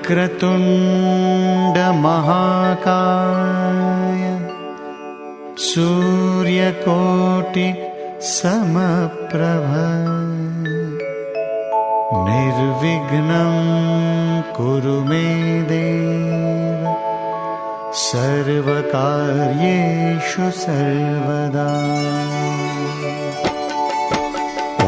वक्रतुण्ड महाकाय सूर्यकोटि समप्रभ निर्विघ्नं कुरु मे देव सर्वकार्येषु सर्वदा। ॐ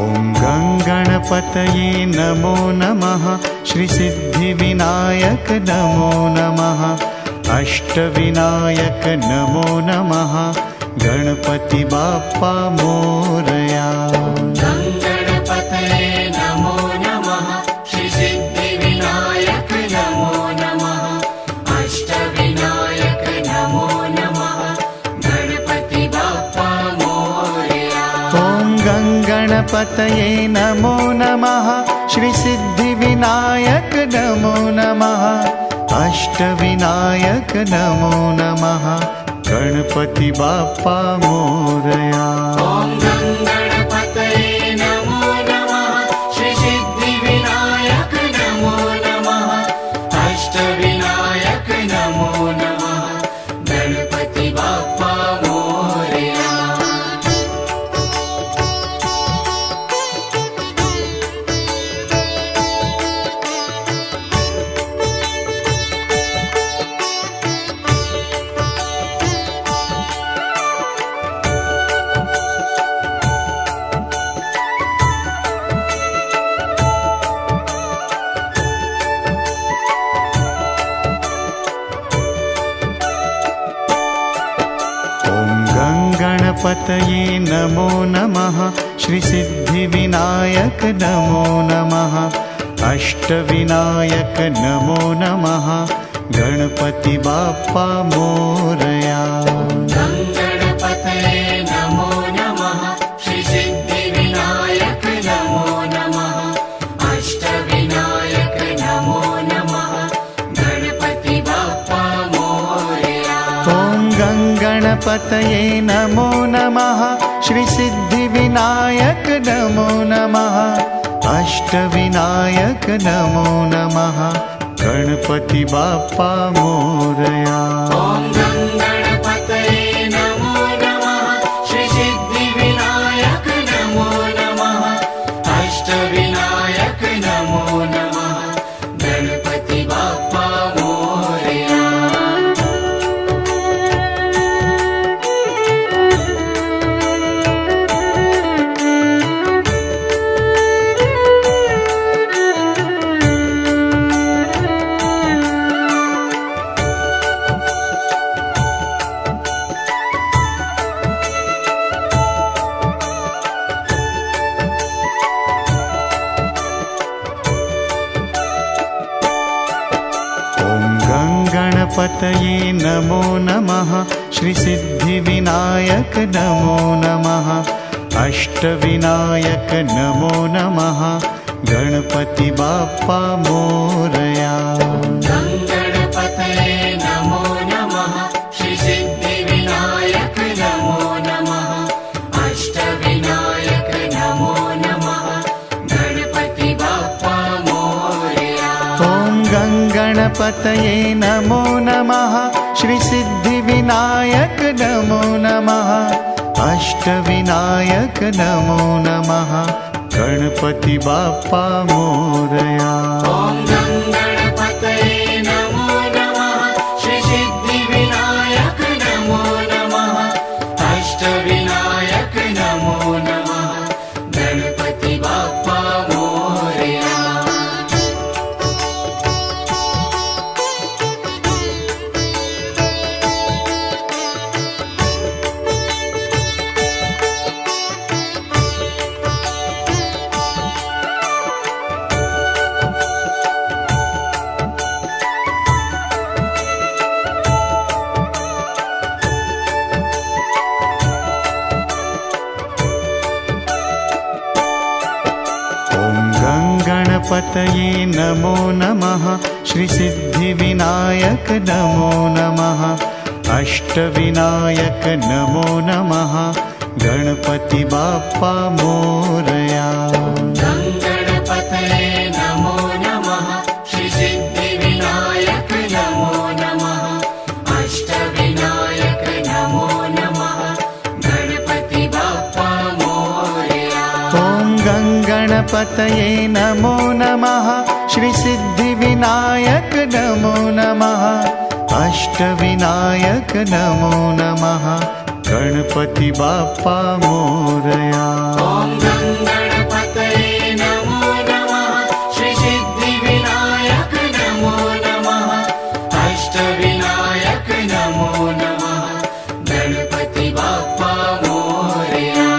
गणपतये नमो नमः। श्री सिद्धिविनायक नमो नमः। अष्टविनायक नमो नमः। गणपति बाप्पा मोरया। गणपतये नमो नमः। श्री सिद्धिविनायक नमो नमः। अष्टविनायक नमो नमः। गणपति बाप्पा मोरया। ॐ गणपतये नमो नमः। श्री सिद्धिविनायक नमो नमः। अष्टविनायक नमो नमः। गणपति बाप्पा मोरया। ॐ गणपतये नमो नमः। श्री सिद्धिविनायक नमो नमः। अष्टविनायक नमो नमः। गणपति बाप्पा मोरया। गणपतये नमो नमः। श्री सिद्धिविनायक नमो नमः। अष्टविनायक नमो नमः। गणपति बाप्पा मोरया। गणपतये नमो नमः। श्री सिद्धिविनायक नमो नमः। अष्टविनायक नमो नमः। गणपति बाप्पा मोरया। ॐ गणपतये नमो नमः। श्री सिद्धिविनायक नमो नमः। अष्टविनायक नमो नमः। गणपति बाप्पा मोरया। ॐ गणपतये नमो नमः। श्री सिद्धिविनायक नमो नमः। अष्टविनायक नमो नमः। गणपति बाप्पा मोरया। गणपतये नमो नमः। श्री सिद्धिविनायक नमो नमः। अष्टविनायक नमो नमः। गणपति बाप्पा मोरया। गणपतये नमो नमः। श्री सिद्धिविनायक नमो नमः। अष्टविनायक नमो नमः। गणपति बाप्पा मोरया। ॐ गणपतये नमो नमः। श्री सिद्धिविनायक नमो नमः। अष्टविनायक नमो नमः। गणपति बाप्पा मोरया। ॐ गणपतये नमो नमः। श्री सिद्धिविनायक नमो नमः। अष्टविनायक नमो नमः। गणपति बाप्पा मोरया। गणपतये नमो नमः। श्री सिद्धिविनायक नमो नमः। अष्टविनायक नमो नमः। गणपति बाप्पा मोरया। गणपतये नमो नमः। श्री सिद्धिविनायक गणपतये नमो नमः श्रीसिद्धिविनायक नमो नमः अष्टविनायक नमो नमः गणपति बाप्पा मोरया। ॐ गं गणपतये नमो नमः श्रीसिद्धिविनायक नमो नमः अष्टविनायक नमो नमः गणपति बाप्पा मोरया।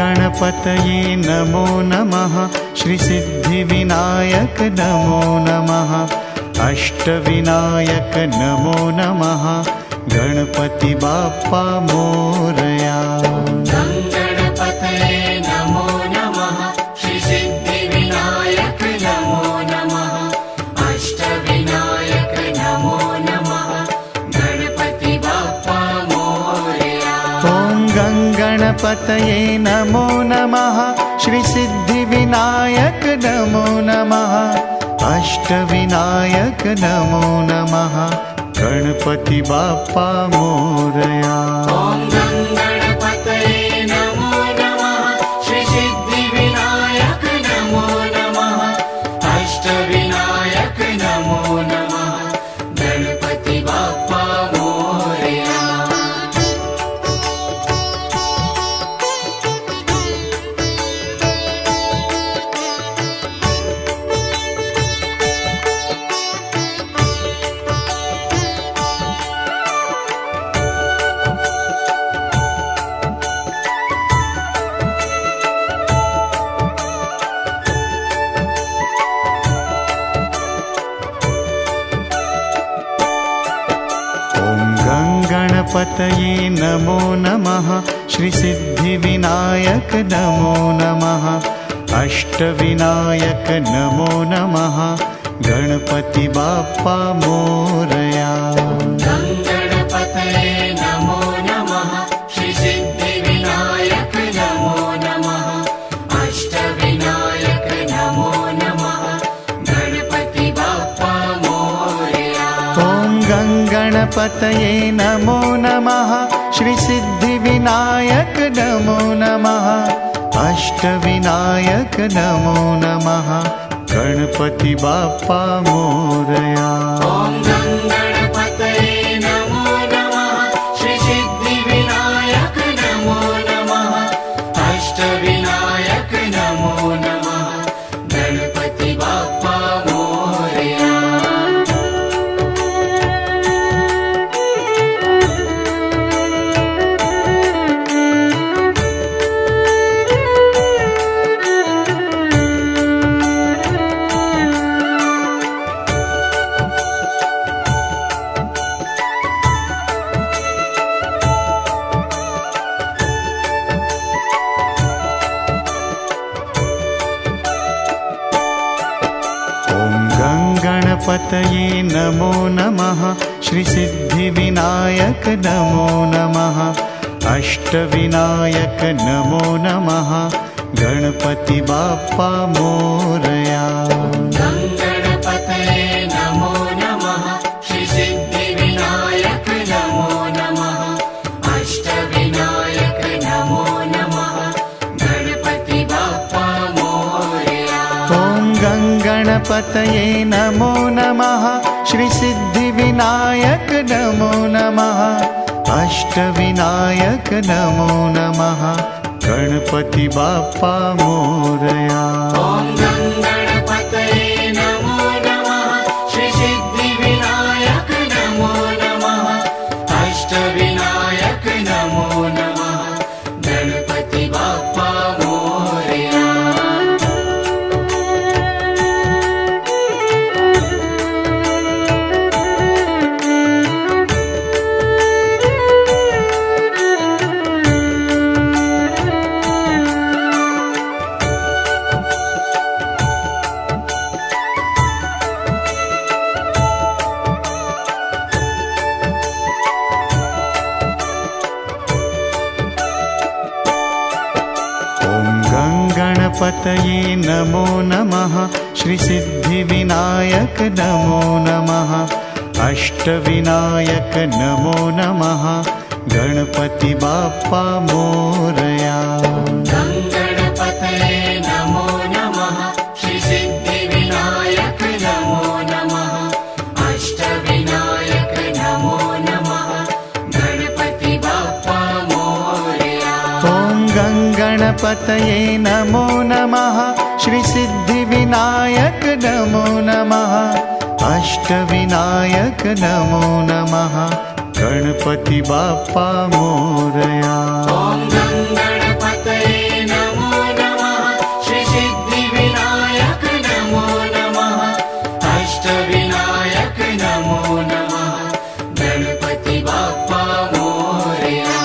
गणपतये नमो नमः श्रीसिद्धिविनायक नमो नमः अष्टविनायक नमो नमः गणपति बाप्पा मोरया। गं गणपतये नमो नमः श्रीसिद्धिविनायक नमो नमः अष्टविनायक नमो नमः गणपति बाप्पा मोरया। ॐ गं गणपतये नमो नमः श्रीसिद्धिविनायक नमो नमः अष्टविनायक नमो नमः गणपति बाप्पा मोरया। ॐ गं गणपतये नमो नमः श्रीसिद्धिविनायक नमो नमः अष्टविनायक नमो नमः गणपति बाप्पा मोरया। गणपतये नमो नमः श्रीसिद्धिविनायक नमो नमः अष्टविनायक नमो नमः गणपति बाप्पा मोरया। गं गणपतये नमो नमः श्रीसिद्धिविनायक नमो नमः अष्टविनायक नमो नमः गणपति बाप्पा मोरया। ॐ गं गणपतये नमो नमः श्रीसिद्धिविनायक नमो नमः अष्टविनायक नमो नमः गणपति बाप्पा मोरया। ॐ गं गणपतये नमो नमः श्रीसिद्धिविनायक नमो नमः अष्टविनायक नमो नमः गणपति बाप्पा मोरया। गणपतये नमो नमः श्रीसिद्धिविनायक नमो नमः अष्टविनायक नमो नमः गणपति बाप्पा मोरया। गं गणपतये नमो नमः श्रीसिद्धिविनायक नमो नमः अष्टविनायक नमो नमः गणपति बाप्पा मोरया। ॐ गं गणपतये नमो नमः श्रीसिद्धिविनायक नमो नमः अष्टविनायक नमो नमः गणपति बाप्पा मोरया। ॐ गं गणपतये नमो नमः श्रीसिद्धिविनायक नमो नमः अष्टविनायक नमो नमः गणपति बाप्पा मोरया। गणपतये नमो नमः श्रीसिद्धिविनायक नमो नमः अष्टविनायक नमो नमः गणपति बाप्पा मोरया। गणपतये नमो नमः श्रीसिद्धिविनायक नमो नमः अष्टविनायक नमो नमः गणपति बाप्पा मोरया। ॐ गणपतये नमो नमः श्रीसिद्धिविनायक नमो नमः अष्टविनायक नमो नमः गणपति बाप्पा मोरया। ॐ गणपतये नमो नमः श्रीसिद्धिविनायक नमो नमः अष्टविनायक नमो नमः गणपति बाप्पा मोरया।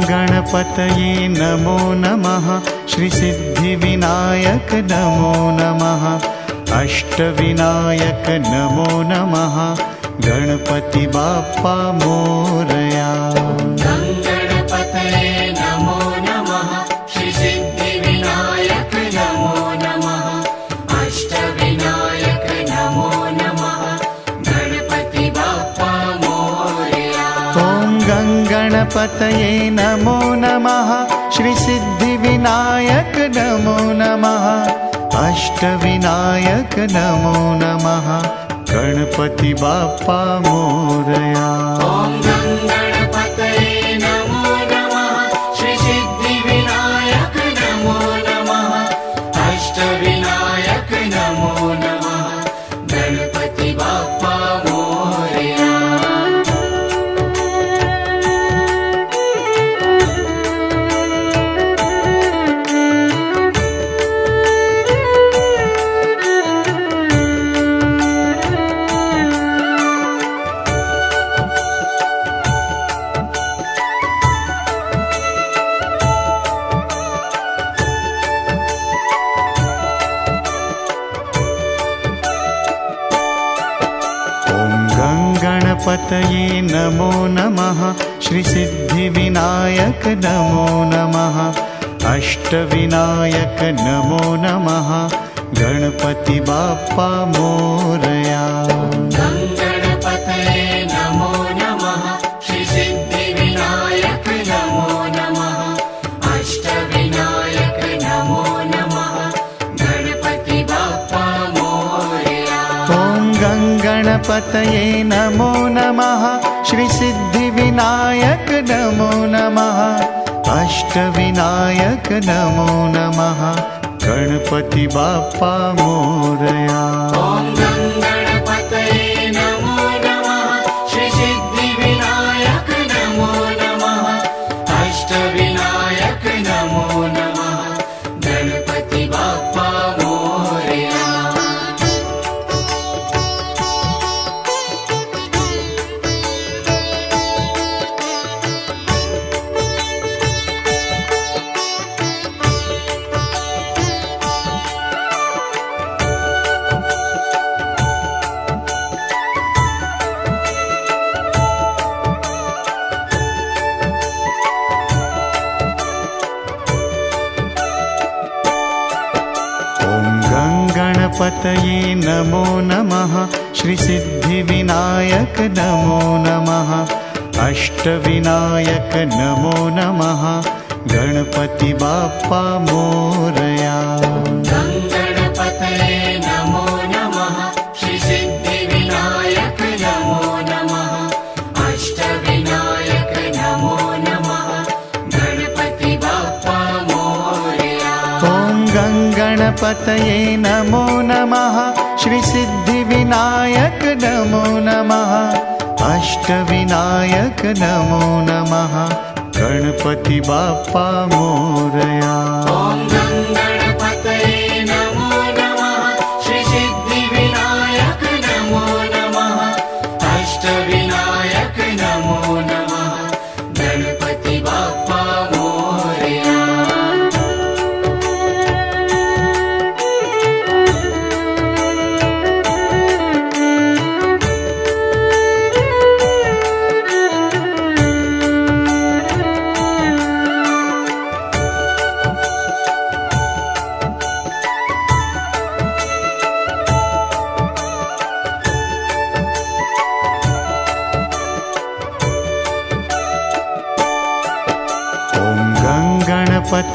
गणपतये नमो नमः श्रीसिद्धिविनायक नमो नमः अष्टविनायक नमो नमः गणपति बाप्पा मोरया। गणपतये नमो नमः श्रीसिद्धिविनायक नमो नमः अष्टविनायक नमो नमः गणपति बाप्पा मोरया। ॐ गणपतये नमो नमः श्रीसिद्धिविनायक नमो नमः अष्टविनायक नमो नमः गणपति बाप्पा मोरया। ॐ गणपतये नमो नमः श्रीसिद्धिविनायक नमो नमः अष्टविनायक नमो नमः गणपति बाप्पा मोरया। गणपतये नमो नमः श्रीसिद्धिविनायक नमो नमः अष्टविनायक नमो नमः गणपति बाप्पा मोरया। गणपतये नमो नमः श्रीसिद्धिविनायक नमो नमः अष्टविनायक नमो नमः गणपति बाप्पा मोरया। ॐ गणपतये नमो नमः श्रीसिद्धिविनायक नमो नमः अष्टविनायक नमो नमः गणपति बाप्पा मोरया। ॐ गणपतये नमो नमः श्रीसिद्धिविनायक नमो नमः अष्टविनायक नमो नमः गणपति बाप्पा मोरया। गणपतये नमो नमः श्रीसिद्धिविनायक नमो नमः अष्टविनायक नमो नमः गणपति बाप्पा मोरया। गणपतये नमो नमः श्रीसिद्धिविनायक नमो नमः अष्टविनायक नमो नमः गणपति बाप्पा मोरया। ॐ गणपतये नमो नमः श्रीसिद्धिविनायक नमो नमः अष्टविनायक नमो नमः गणपति बाप्पा मोरया। ॐ गणपतये नमो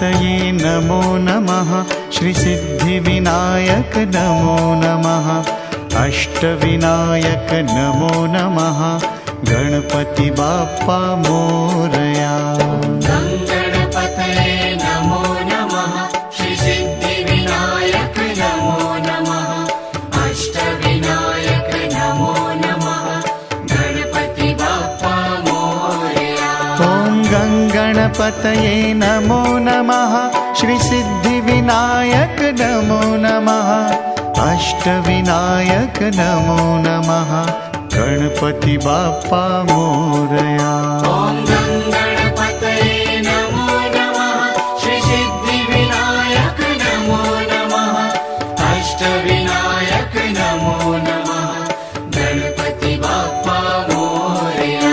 गङ्गणपतये नमो नमः श्रीसिद्धिविनायक नमो नमः अष्टविनायक नमो नमः गणपति बाप्पा मोरया। गङ्गणपतये नमो नमः श्रीसिद्धिविनायक नमो नमः अष्टविनायक नमो नमः गणपति बाप्पा मोरया। ॐ गङ्गणपतये नमो नमः श्रीसिद्धिविनायक नमो नमः अष्टविनायक नमो नमः गणपति बाप्पा मोरया। ॐ गङ्गणपतये नमो नमः श्रीसिद्धिविनायक नमो नमः अष्टविनायक नमो नमः गणपति बाप्पा मोरया।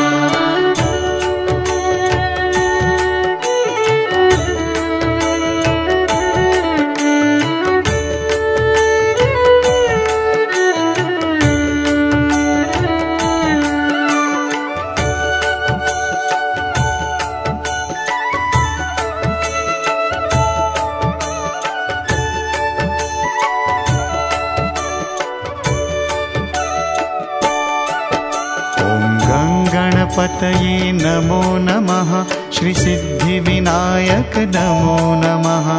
गणपतये नमो नमः श्रीसिद्धिविनायक नमो नमः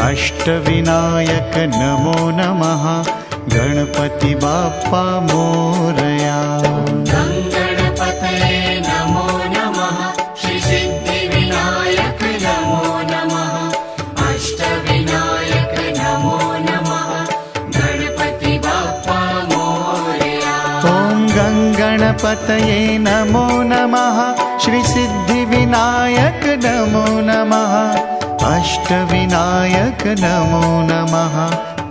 अष्टविनायक नमो नमः गणपति बाप्पा मोरया। गङ्गणपतये नमो नमः श्रीसिद्धिविनायक नमो नमः अष्टविनायक नमो नमः गणपति बाप्पा मोरया। ॐ गङ्गणपतये नमो नमः श्रीसिद्धिविनायक नमो नमः अष्टविनायक नमो नमः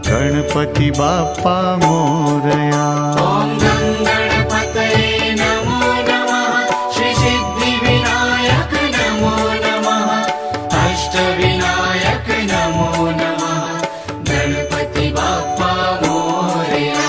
गणपति बाप्पा मोरया। ॐ गङ्गणपतये नमो नमः श्रीसिद्धिविनायक नमो नमः अष्टविनायक नमो नमः गणपति बाप्पा मोरया।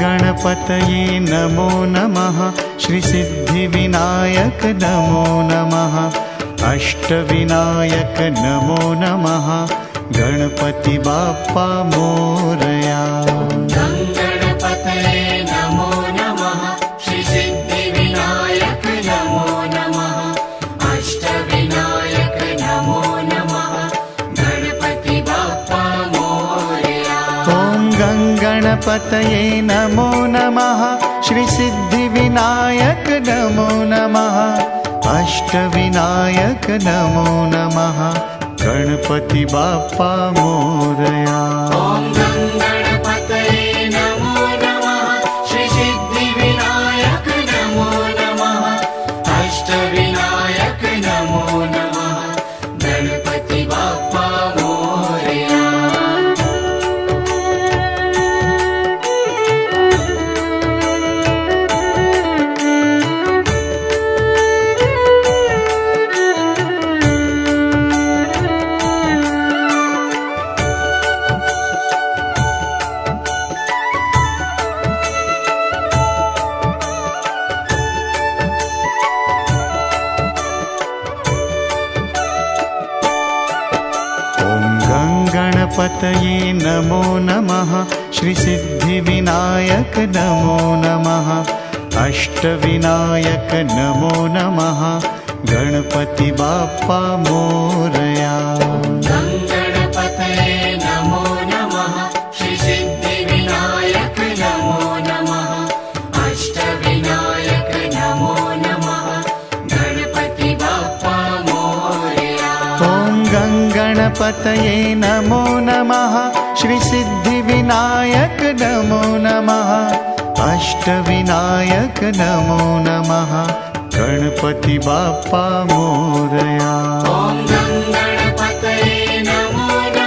गणपतये नमो नमः श्रीसिद्धिविनायक नमो नमः अष्टविनायक नमो नमः गणपति बाप्पा मोरया। गङ्गणपतये नमो नमः श्रीसिद्धिविनायक नमो नमः अष्टविनायक नमो नमः गणपति बाप्पा मोरया। ॐ गङ्गणपतये नमो नमः श्रीसिद्धिविनायक नमो नमः अष्टविनायक नमो नमः गणपति बाप्पा मोरया। ॐ गङ्गणपतये नमो नमः श्रीसिद्धिविनायक नमो नमः अष्टविनायक नमो नमः गणपति बाप्पा मोरया। गणपतये नमो नमः श्रीसिद्धिविनायक नमो नमः अष्टविनायक नमो नमः गणपति बाप्पा मोरया। गङ्गणपतये नमो नमः श्रीसिद्धिविनायक नमो नमः अष्टविनायक नमो नमः गणपति बाप्पा मोरया। ॐ गङ्गणपतये नमो नमः श्रीसिद्धिविनायक नमो नमः अष्टविनायक नमो नमः गणपति बाप्पा मोरया। ॐ गङ्गणपतये नमो नमः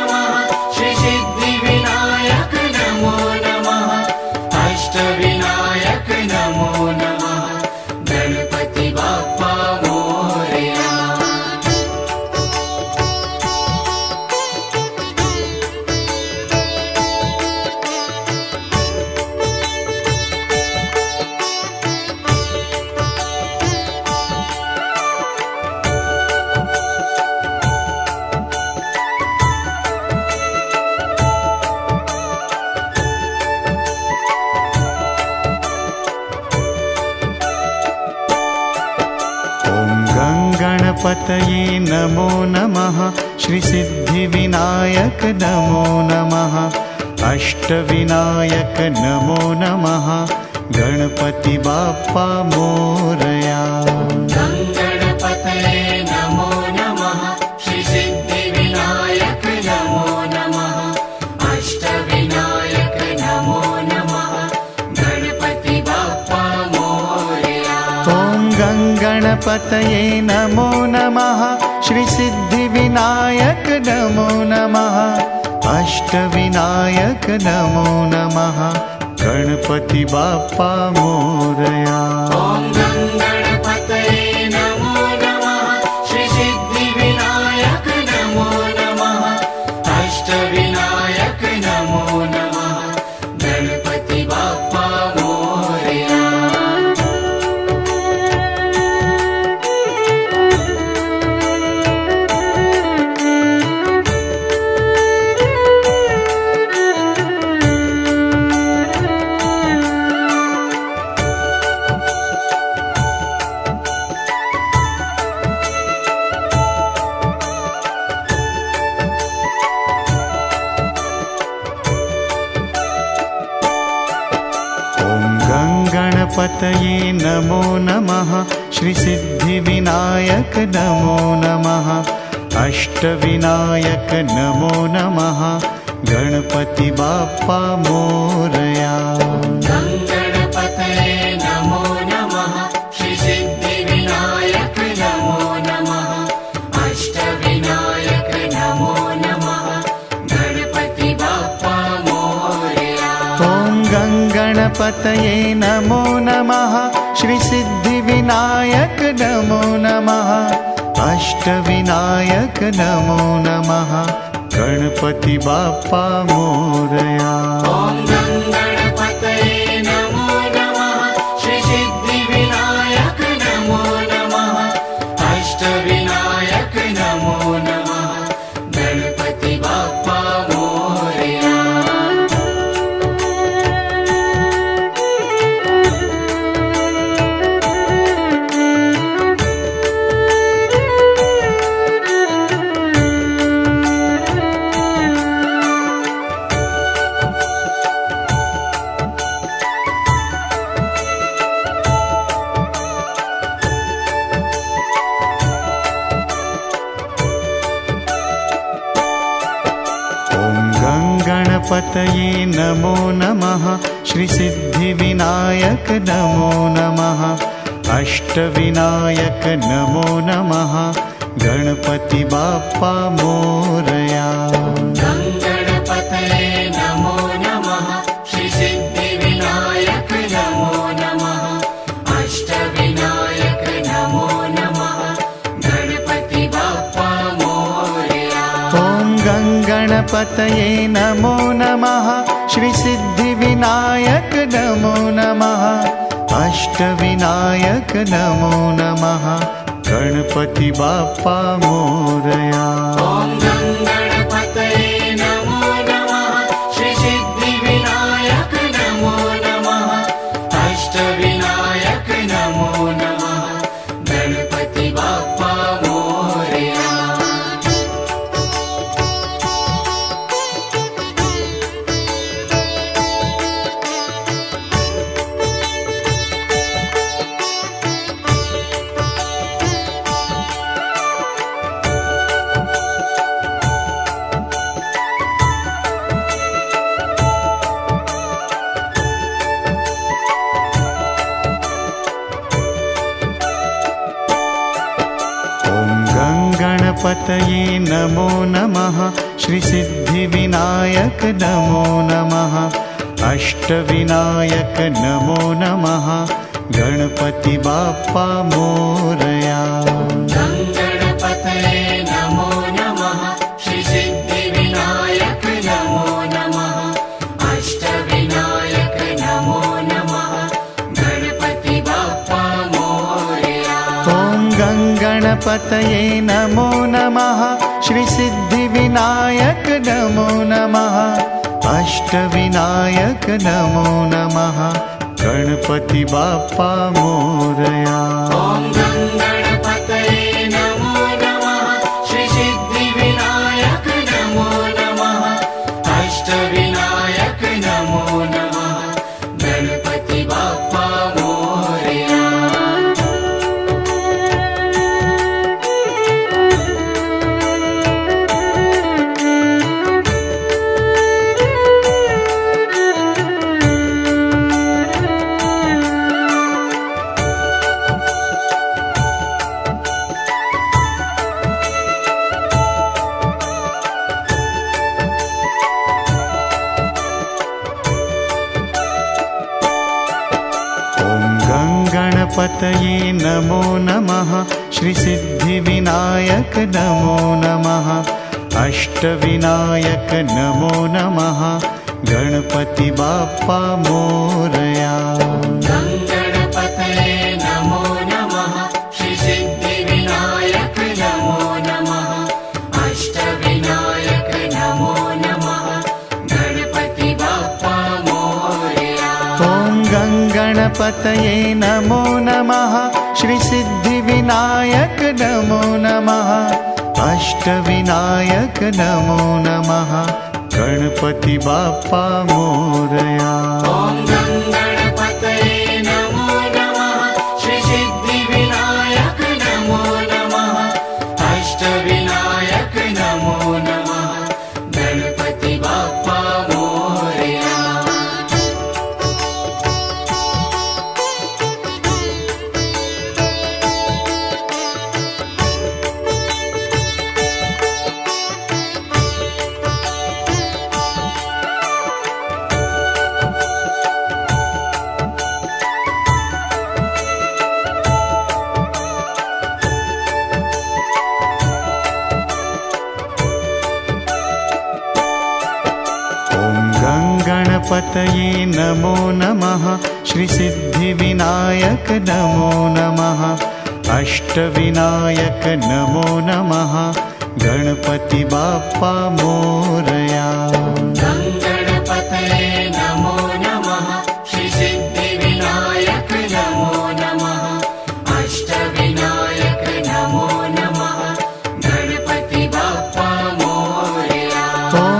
गणपतये नमो नमः श्रीसिद्धिविनायक नमो नमः अष्टविनायक नमो नमः गणपति बाप्पा मोरया। गणपतये नमो नमः श्रीसिद्धिविनायक नमो नमः अष्टविनायक नमो नमः गणपति बाप्पा मोरया। ॐ गणपतये नमो नमः श्रीसिद्धिविनायक नमो नमः अष्टविनायक नमो नमः गणपति बाप्पा मोरया। ॐ गणपतये नमो नमः श्रीसिद्धिविनायक नमो नमः अष्टविनायक नमो नमः गणपति बाप्पा मोरया। गणपतये नमो नमः श्रीसिद्धिविनायक नमो नमः अष्टविनायक नमो नमः गणपति बाप्पा मोरया। गणपतये नमो नमः श्रीसिद्धिविनायक नमो नमः अष्टविनायक नमो नमः गणपति बाप्पा मोरया। ॐ गणपतये नमो नमः श्रीसिद्धिविनायक नमो नमः अष्टविनायक नमो नमः गणपति बाप्पा मोरया। ॐ गणपतये नमो नमः श्रीसिद्धिविनायक नमो नमः अष्टविनायक नमो नमः गणपति बाप्पा मोरया। गणपतये नमो नमः श्रीसिद्धिविनायक नमो नमः अष्टविनायक नमो नमः गणपति बाप्पा मोरया। गणपतये नमो नमः श्रीसिद्धिविनायक नमो नमः अष्टविनायक नमो नमः गणपति बाप्पा मोरया। ॐ गणपतये नमो नमः श्रीसिद्धिविनायक नमो नमः अष्टविनायक नमो नमः गणपति बाप्पा मोरया। ॐ गणपतये नमो नमः श्रीसिद्धिविनायक नमो नमः अष्टविनायक नमो नमः गणपति बाप्पा मोरया। गणपतये नमो नमः श्रीसिद्धिविनायक नमो नमः अष्टविनायक नमो नमः गणपति बाप्पा मोरया। गणपतये नमो नमः श्रीसिद्धिविनायक नमो नमः अष्टविनायक नमो नमः गणपति बाप्पा मोरया। ॐ गणपतये नमो नमः श्रीसिद्धिविनायक नमो नमः अष्टविनायक नमो नमः गणपति बाप्पा मोरया। ॐ गणपतये नमो गणपतये नमो नमः श्रीसिद्धिविनायक नमो नमः अष्टविनायक नमो नमः गणपति बाप्पा मोरया। गणपतये नमो नमः श्रीसिद्धिविनायक नमो नमः अष्टविनायक नमो नमः गणपति बाप्पा मोरया। ॐ गणपतये नमो नमः श्रीसिद्धिविनायक नमो नमः अष्टविनायक नमो नमः गणपति बाप्पा मोरया। ॐ गणपतये नमो नमः श्रीसिद्धिविनायक नमो नमः अष्टविनायक नमो नमः गणपति बाप्पा मोरया। गणपतये नमो नमः श्रीसिद्धिविनायक नमो नमः अष्टविनायक नमो नमः गणपति बाप्पा मोरया। गणपतये नमो नमः श्रीसिद्धिविनायक नमो नमः अष्टविनायक नमो नमः गणपति बाप्पा मोरया। ॐ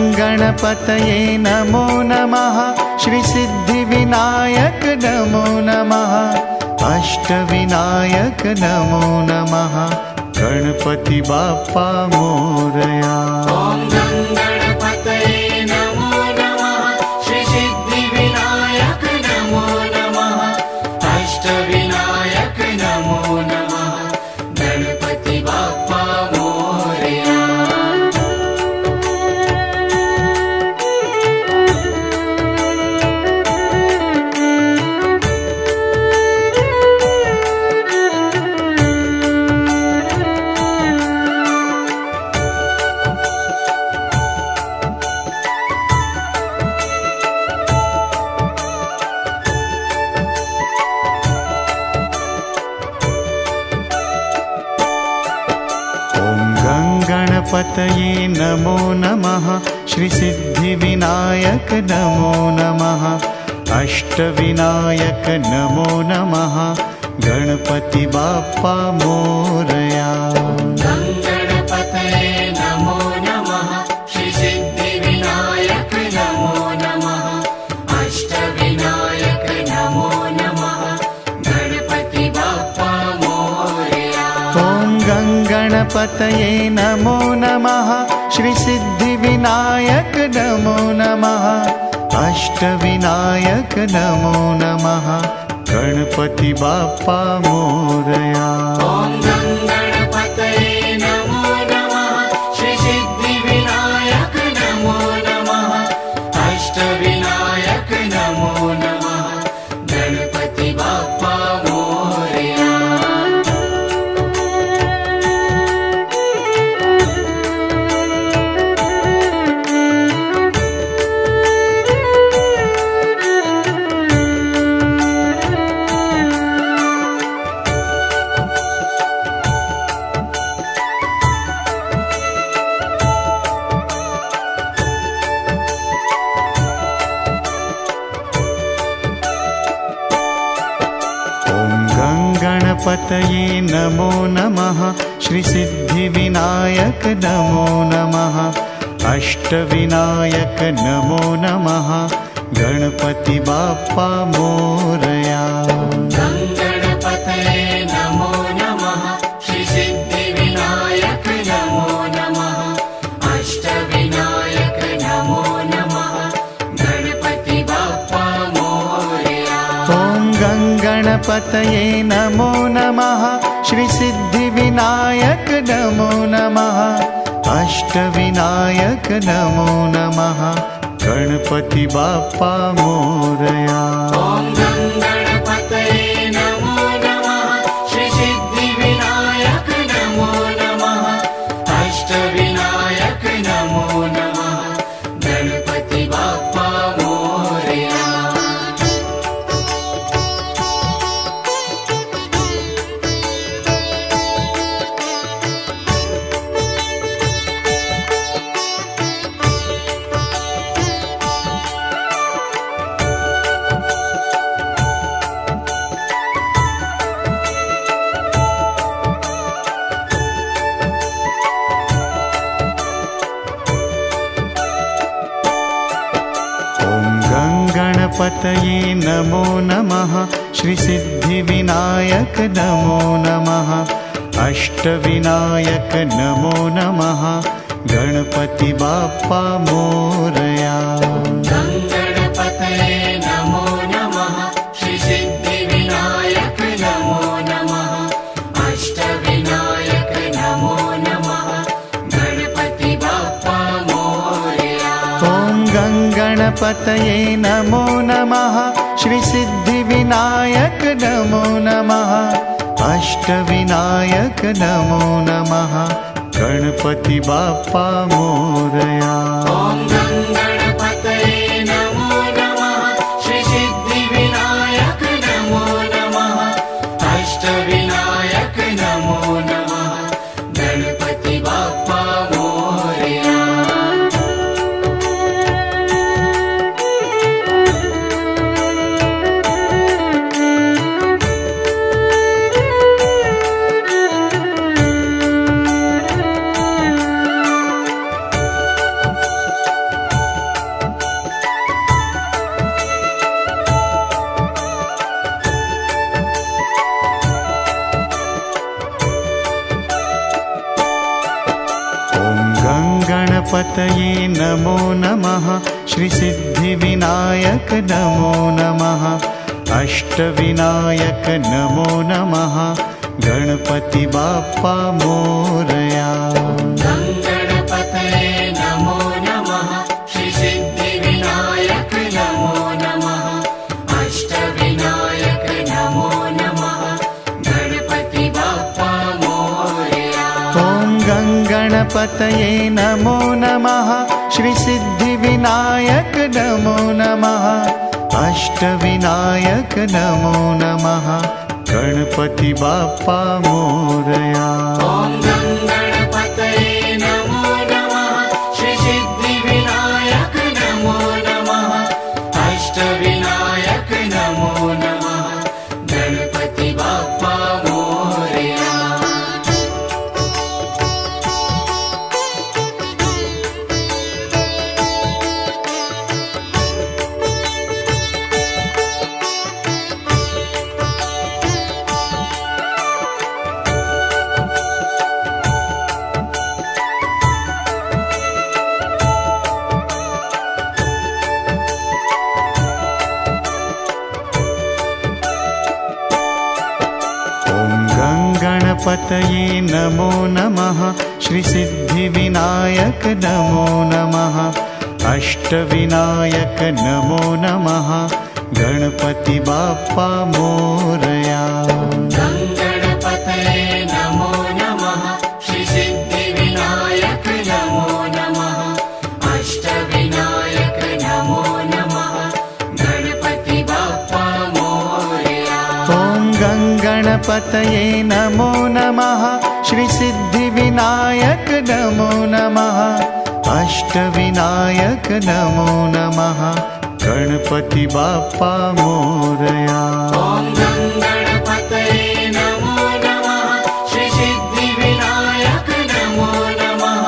गणपतये नमो नमः श्रीसिद्धिविनायक नमो नमः अष्टविनायक नमो नमः गणपति बाप्पा मोरया। ॐ गणपतये नमो नमः श्रीसिद्धिविनायक नमो नमः अष्टविनायक नमो नमः गणपति बाप्पा मोरया। गणपतये नमो नमः श्रीसिद्धिविनायक नमो नमः अष्टविनायक नमो नमः गणपति बाप्पा मोरया। गणपतये नमो नमः श्रीसिद्धिविनायक नमो नमः अष्टविनायक नमो नमः गणपति बाप्पा मोरया। ॐ गणपतये नमो नमः श्रीसिद्धिविनायक नमो नमः अष्टविनायक नमो नमः गणपति बाप्पा मोरया। ॐ गणपतये नमो नमः श्रीसिद्धिविनायक नमो नमः अष्टविनायक नमो नमः गणपति बाप्पा मोरया। गणपतये नमो नमः श्रीसिद्धिविनायक नमो नमः अष्टविनायक नमो नमः गणपति बाप्पा मोरया। गणपतये नमो नमः श्रीसिद्धिविनायक नमो नमः अष्टविनायक नमो नमः गणपति बाप्पा मोरया। ॐ गणपतये नमो नमः श्रीसिद्धिविनायक नमो नमः अष्टविनायक नमो नमः गणपति बाप्पा मोरया। ॐ गणपतये नमो गणपतये नमो नमः श्रीसिद्धिविनायक नमो नमः अष्टविनायक नमो नमः गणपति बाप्पा मोरया। गणपतये नमो नमः श्रीसिद्धिविनायक नमो नमः अष्टविनायक नमो नमः गणपति बाप्पा मोरया। ॐ गणपतये नमो नमः श्रीसिद्धिविनायक नमो नमः अष्टविनायक नमो नमः गणपति बाप्पा मोरया। ॐ गणपतये नमो नमः श्रीसिद्धिविनायक नमो नमः अष्टविनायक नमो नमः गणपति बाप्पा मोरया। गणपतये नमो नमः श्रीसिद्धिविनायक नमो नमः अष्टविनायक नमो नमः गणपति बाप्पा मोरया। गणपतये नमो नमः श्रीसिद्धिविनायक नमो नमः अष्टविनायक नमो नमः गणपति बाप्पा मोरया। ॐ गणपतये नमो नमः श्रीसिद्धिविनायक नमो नमः अष्टविनायक नमो नमः गणपति बाप्पा मोरया। ॐ गणपतये नमो नमः श्रीसिद्धिविनायक नमो नमः अष्टविनायक नमो नमः गणपति बाप्पा मोरया। गणपतये नमो नमः श्रीसिद्धिविनायक नमो नमः अष्टविनायक नमो नमः गणपति बाप्पा मोरया। गणपतये नमो नमः श्रीसिद्धिविनायक नमो नमः अष्टविनायक नमो नमः गणपति बाप्पा मोरया। ॐ गणपतये नमो नमः श्रीसिद्धिविनायक नमो नमः अष्टविनायक नमो नमः गणपति बाप्पा मोरया। ॐ गणपतये नमो नमः श्रीसिद्धिविनायक नमो नमः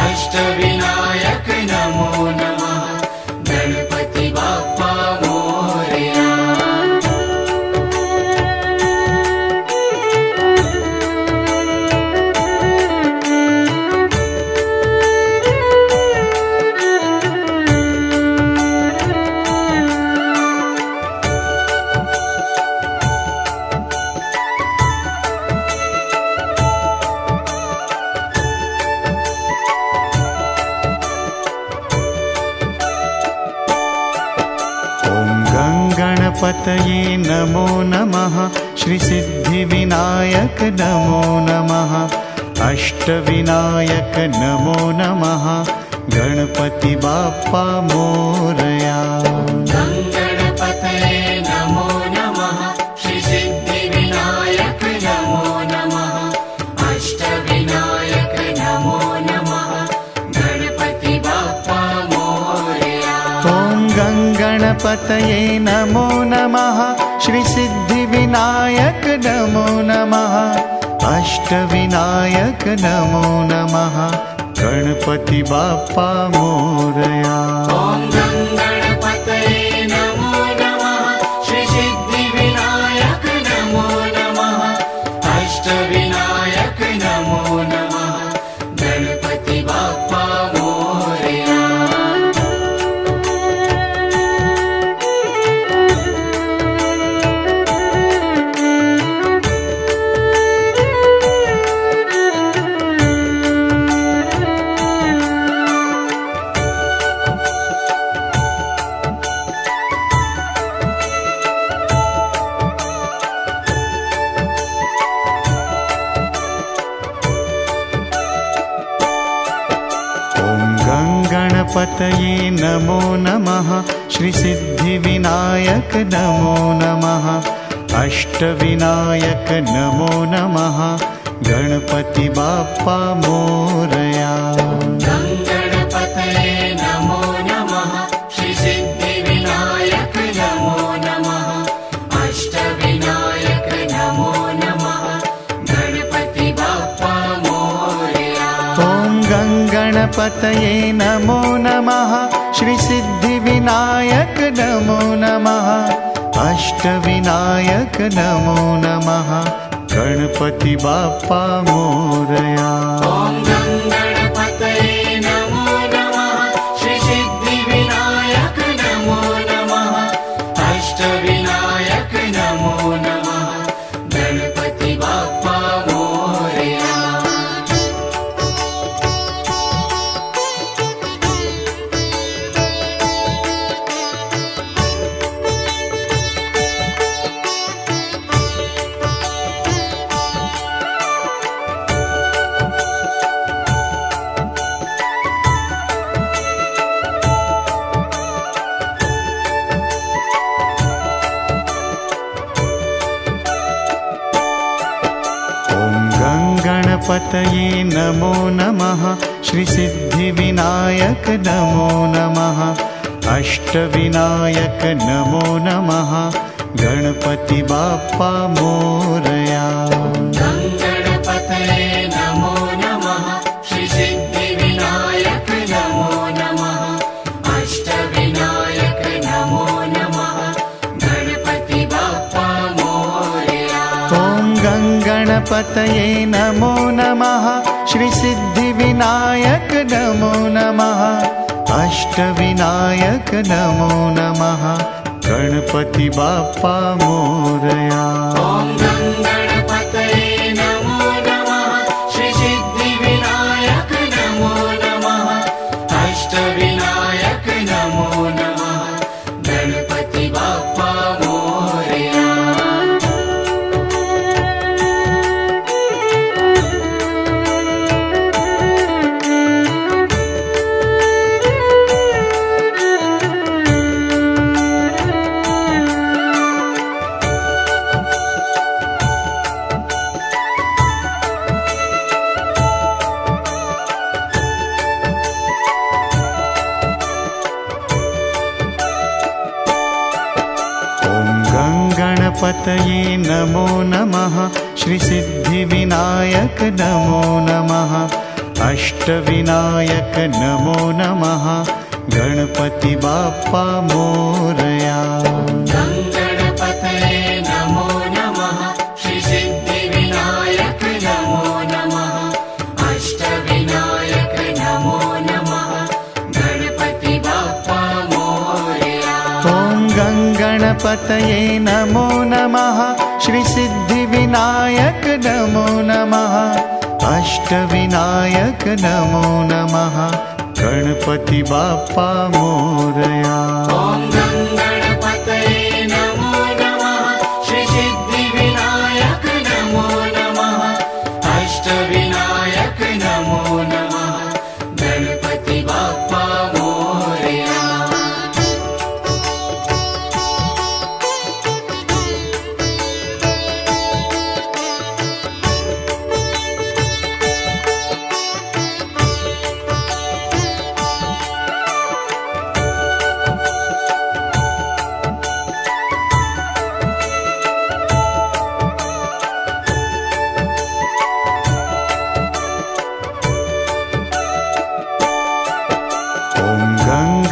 अष्टविनायक नमो नमः गणपति बाप्पा मोरया। गणपतये नमो नमः श्रीसिद्धिविनायक नमो नमः अष्टविनायक नमो नमः गणपति बाप्पा मोरया। गणपतये नमो नमः श्रीसिद्धिविनायक नमो नमः अष्टविनायक नमो नमः गणपति बाप्पा मोरया। ॐ गणपतये नमो नमः श्रीसिद्धिविनायक नमो नमः अष्टविनायक नमो नमः गणपति बाप्पा मोरया। ॐ गणपतये नमो गणपतये नमो नमः श्रीसिद्धिविनायक नमो नमः अष्टविनायक नमो नमः गणपति बाप्पा मोरया गणपतये नमो नमः श्रीसिद्धिविनायक नमो नमः अष्टविनायक नमो नमः गणपति बाप्पा मोरया ॐ गणपतये नमो नमः श्रीसिद्धिविनायक नमो नमः अष्टविनायक नमो नमः गणपति बाप्पा मोरया ॐ गणपतये नमो नमः श्रीसिद्धिविनायक नमो नमः अष्टविनायक नमो नमः गणपति बाप्पा मोरया गणपतये नमो नमः श्रीसिद्धिविनायक नमो नमः अष्टविनायक नमो नमः गणपति बाप्पा मोरया गणपतये नमो नमः श्रीसिद्धिविनायक नमो नमः अष्टविनायक नमो नमः गणपति बाप्पा मोरया ॐ गणपतये नमो नमः श्रीसिद्धिविनायक नमो नमः अष्टविनायक नमो नमः गणपति बाप्पा मोरया ॐ गणपतये नमो नमः श्रीसिद्धिविनायक नमो नमः अष्टविनायक नमो नमः गणपति बाप्पा मोरया गणपतये नमो नमः श्रीसिद्धिविनायक नमो नमः अष्टविनायक नमो नमः गणपति बाप्पा मोरया गणपतये नमो नमः श्रीसिद्धिविनायक नमो नमः अष्टविनायक नमो नमः गणपति बाप्पा मोरया ॐ गणपतये नमो नमः श्रीसिद्धिविनायक नमो नमः अष्टविनायक नमो नमः गणपति बाप्पा मोरया ॐ गणपतये नमो नमः श्रीसिद्धिविनायक नमो नमः अष्टविनायक नमो नमः गणपति बाप्पा मोरया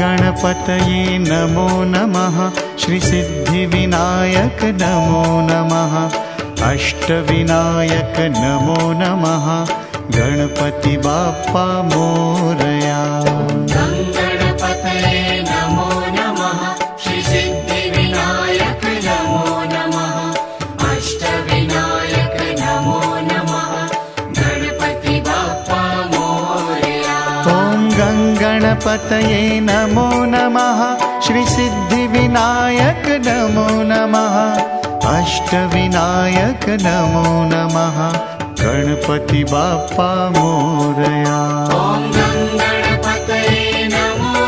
गणपतये नमो नमः श्रीसिद्धिविनायक नमो नमः अष्टविनायक नमो नमः गणपति बाप्पा मोरया गणपतये नमो नमः श्रीसिद्धिविनायक नमो नमः अष्टविनायक नमो नमः गणपति बाप्पा मोरया ॐ गणपतये नमो नमः श्रीसिद्धिविनायक नमो नमः अष्टविनायक नमो नमः गणपति बाप्पा मोरया ॐ गणपतये नमो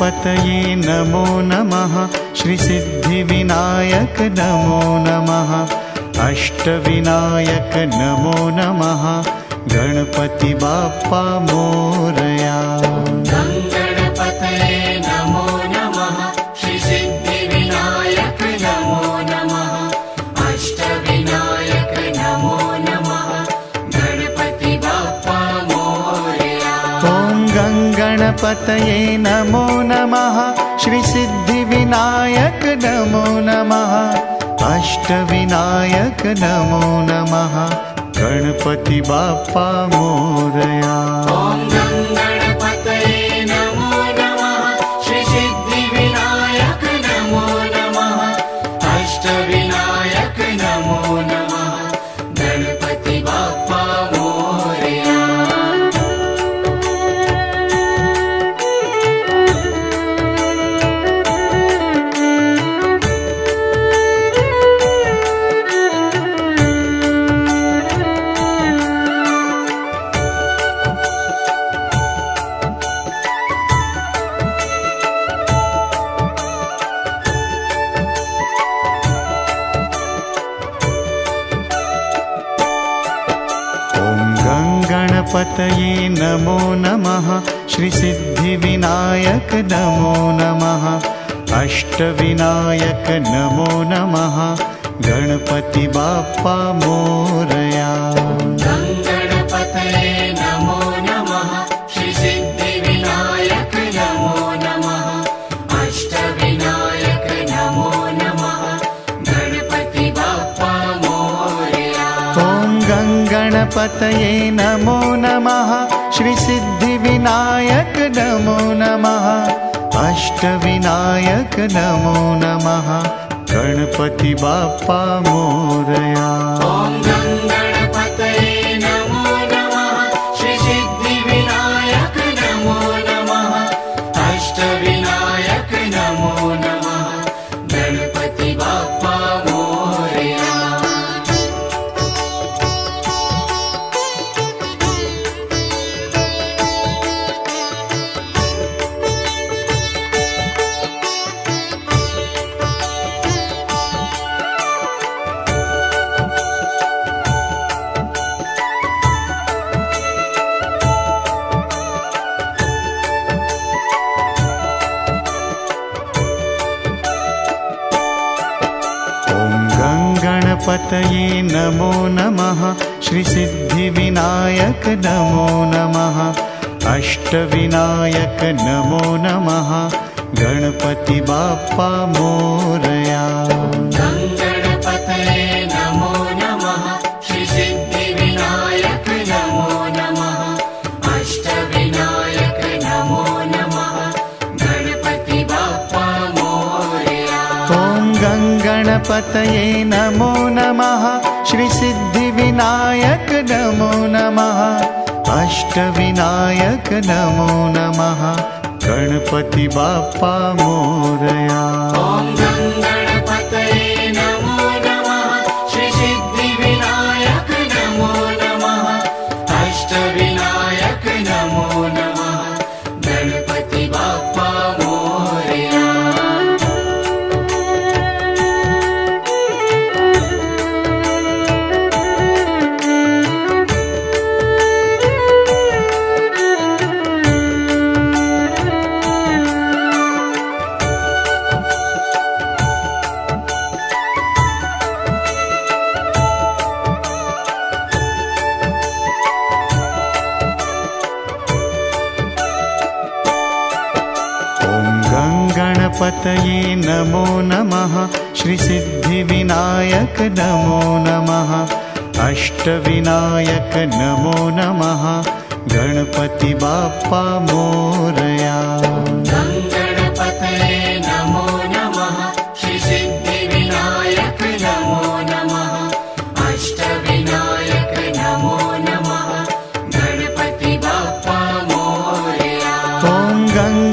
गणपतये नमो नमः श्रीसिद्धिविनायक नमो नमः अष्टविनायक नमो नमः गणपति बाप्पा मोरया। गणपतये नमो नमः श्रीसिद्धिविनायक नमो नमः अष्टविनायक नमो नमः गणपति बाप्पा मोरया। ॐ गणपतये नमो नमः श्रीसिद्धिविनायक नमो नमः अष्टविनायक नमो नमः गणपति बाप्पा मोरया। ॐ गणपतये नमो नमः श्रीसिद्धिविनायक नमो नमः अष्टविनायक नमो नमः गणपति बाप्पा मोरया। गणपतये नमो नमः श्रीसिद्धिविनायक नमो नमः अष्टविनायक नमो नमः गणपति बाप्पा मोरया। गणपतये नमो नमः श्रीसिद्धिविनायक नमो नमः अष्टविनायक नमो नमः गणपति बाप्पा मोरया। ॐ गणपतये नमो नमः श्रीसिद्धिविनायक नमो नमः अष्टविनायक नमो नमः गणपति बाप्पा मोरया। ॐ गणपतये नमो नमः श्रीसिद्धिविनायक नमो नमः अष्टविनायक नमो नमः गणपति बाप्पा मोरया। गणपतये नमो नमः श्रीसिद्धिविनायक नमो नमः अष्टविनायक नमो नमः गणपति बाप्पा मोरया। गणपतये नमो नमः श्रीसिद्धिविनायक नमो नमः अष्टविनायक नमो नमः गणपति बाप्पा मोरया। ॐ गणपतये नमो नमः श्रीसिद्धिविनायक नमो नमः अष्टविनायक नमो नमः गणपति बाप्पा मोरया। ॐ गणपतये नमो नमः श्रीसिद्धिविनायक नमो नमः अष्टविनायक नमो नमः गणपति बाप्पा मोरया। गणपतये नमो नमः श्रीसिद्धिविनायक नमो नमः अष्टविनायक नमो नमः गणपति बाप्पा मोरया। गणपतये नमो नमः श्रीसिद्धिविनायक नमो नमः अष्टविनायक नमो नमः गणपति बाप्पा मोरया। ॐ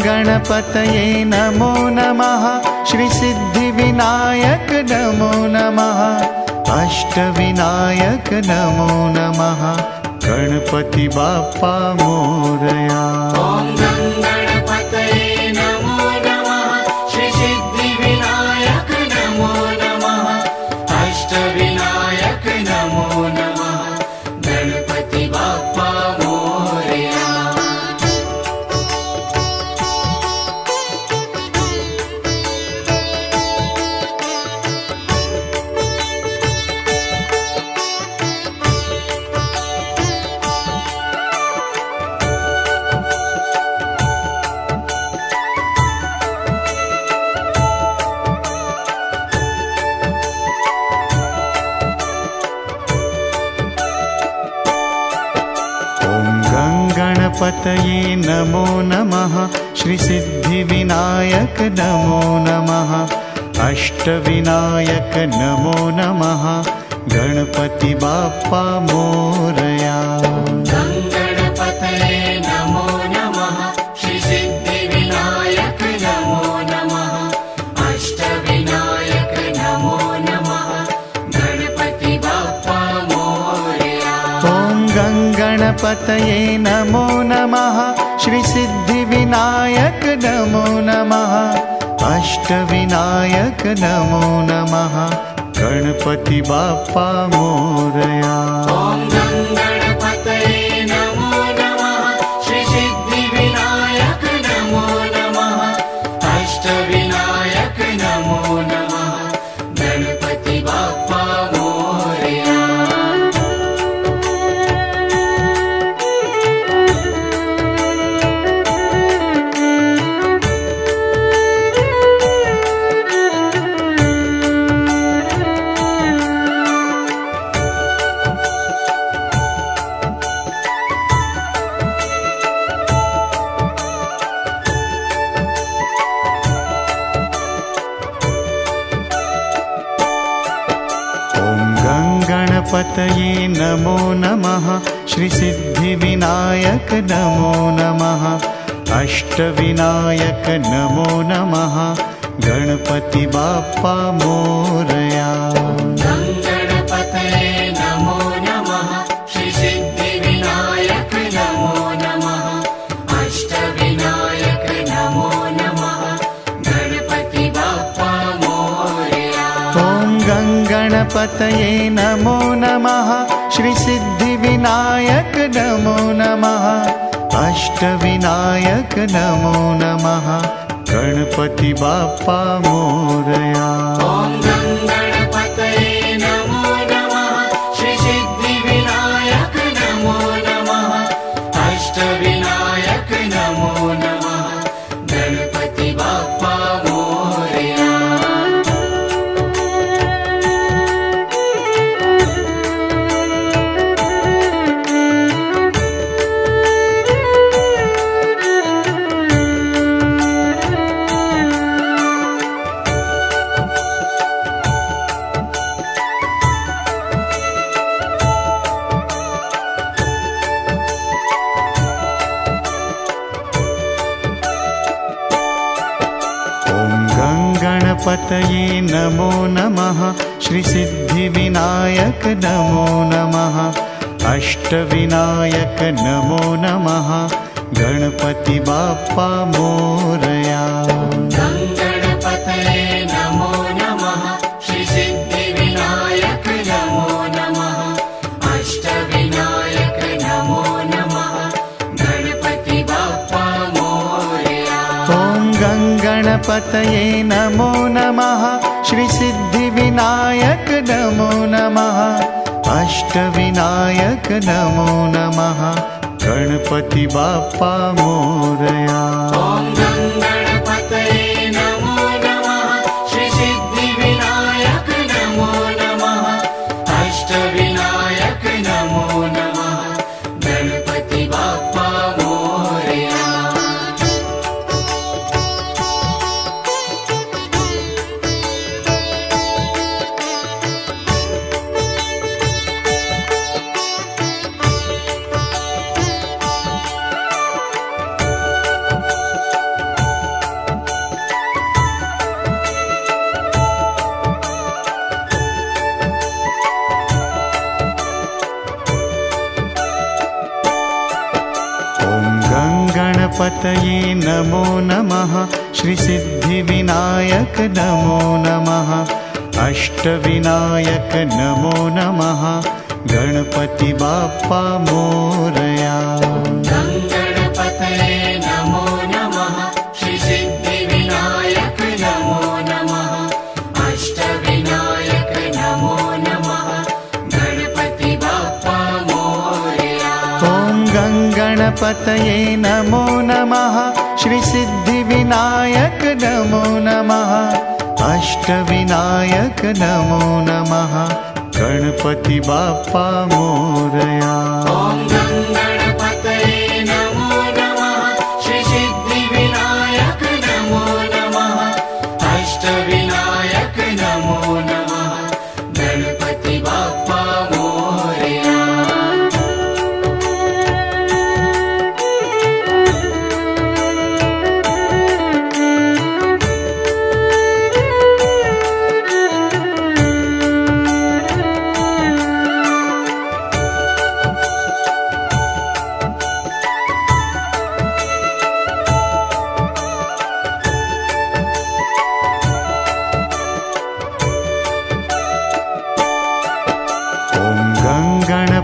गणपतये नमो नमः श्रीसिद्धिविनायक नमो नमः अष्टविनायक नमो नमः गणपति बाप्पा मोरया। ॐ गणपतये नमो गणपतये नमो नमः श्रीसिद्धिविनायक नमो नमः अष्टविनायक नमो नमः गणपति बाप्पा मोरया। गणपतये नमो नमः श्रीसिद्धिविनायक नमो नमः अष्टविनायक नमो नमः गणपति बाप्पा मोरया। ॐ गणपतये नमो नमः श्रीसिद्धिविनायक नमो नमः अष्टविनायक नमो नमः गणपति बाप्पा मोरया। ॐ गणपतये नमो नमः श्रीसिद्धिविनायक नमो नमः अष्टविनायक नमो नमः गणपति बाप्पा मोरया। गणपतये नमो नमः श्रीसिद्धिविनायक नमो नमः अष्टविनायक नमो नमः गणपति बाप्पा मोरया। गणपतये नमो नमः श्रीसिद्धिविनायक नमो नमः अष्टविनायक नमो नमः गणपति बाप्पा मोरया। ॐ गणपतये नमो नमः श्रीसिद्धिविनायक नमो नमः अष्टविनायक नमो नमः गणपति बाप्पा मोरया। ॐ गणपतये नमो नमः श्रीसिद्धिविनायक नमो नमः अष्टविनायक नमो नमः गणपति बाप्पा मोरया। गणपतये नमो नमः श्रीसिद्धिविनायक नमो नमः अष्टविनायक नमो नमः गणपति बाप्पा मोरया। गणपतये नमो नमः श्रीसिद्धिविनायक नमो नमः अष्टविनायक नमो नमः गणपति बाप्पा मोरया। ॐ गणपतये नमो नमः श्रीसिद्धिविनायक नमो नमः अष्टविनायक नमो नमः गणपति बाप्पा मोरया। ॐ गणपतये नमो नमः श्रीसिद्धिविनायक नमो नमः अष्टविनायक नमो नमः गणपति बाप्पा मोरया। गणपतये नमो नमः श्रीसिद्धिविनायक नमो नमः अष्टविनायक नमो नमः गणपति बाप्पा मोरया। गणपतये नमो नमः श्रीसिद्धिविनायक नमो नमः अष्टविनायक नमो नमः गणपति बाप्पा मोरया। ॐ गणपतये नमो नमः श्रीसिद्धिविनायक नमो नमः अष्टविनायक नमो नमः गणपति बाप्पा मोरया। ॐ गणपतये नमो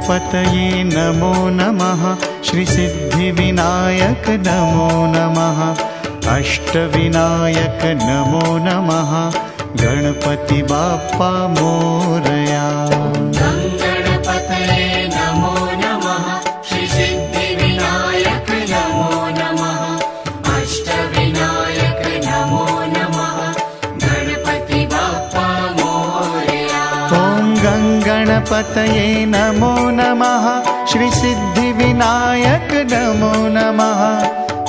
गणपतये नमो नमः श्रीसिद्धिविनायक नमो नमः अष्टविनायक नमो नमः गणपति बाप्पा मोरया। गणपतये नमो नमः श्रीसिद्धिविनायक नमो नमः अष्टविनायक नमो नमः गणपति बाप्पा मोरया। ॐ गणपतये नमो नमः श्रीसिद्धिविनायक नमो नमः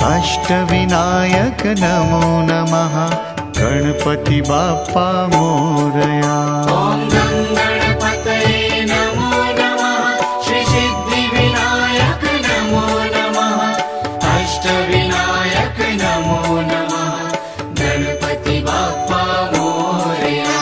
अष्टविनायक नमो नमः गणपति बाप्पा मोरया। ॐ गणपतये नमो नमः श्रीसिद्धिविनायक नमो नमः अष्टविनायक नमो नमः गणपति बाप्पा मोरया।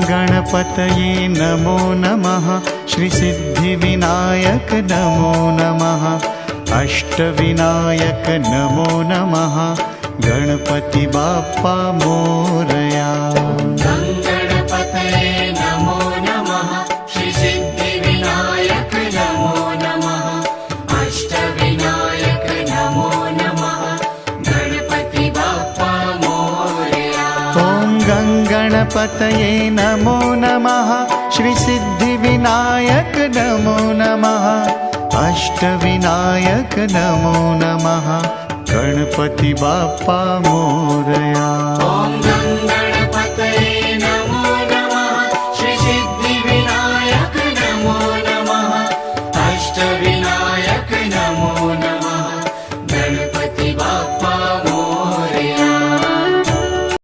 गणपतये नमो नमः श्रीसिद्धिविनायक नमो नमः अष्टविनायक नमो नमः गणपति बाप्पा मोरया। गणपतये नमो नमः श्रीसिद्धिविनायक नमो नमः अष्टविनायक नमो नमः गणपति बाप्पा मोरया। ॐ गणपतये नमो नमः श्रीसिद्धिविनायक नमो नमः अष्टविनायक नमो नमः गणपति बाप्पा मोरया। ॐ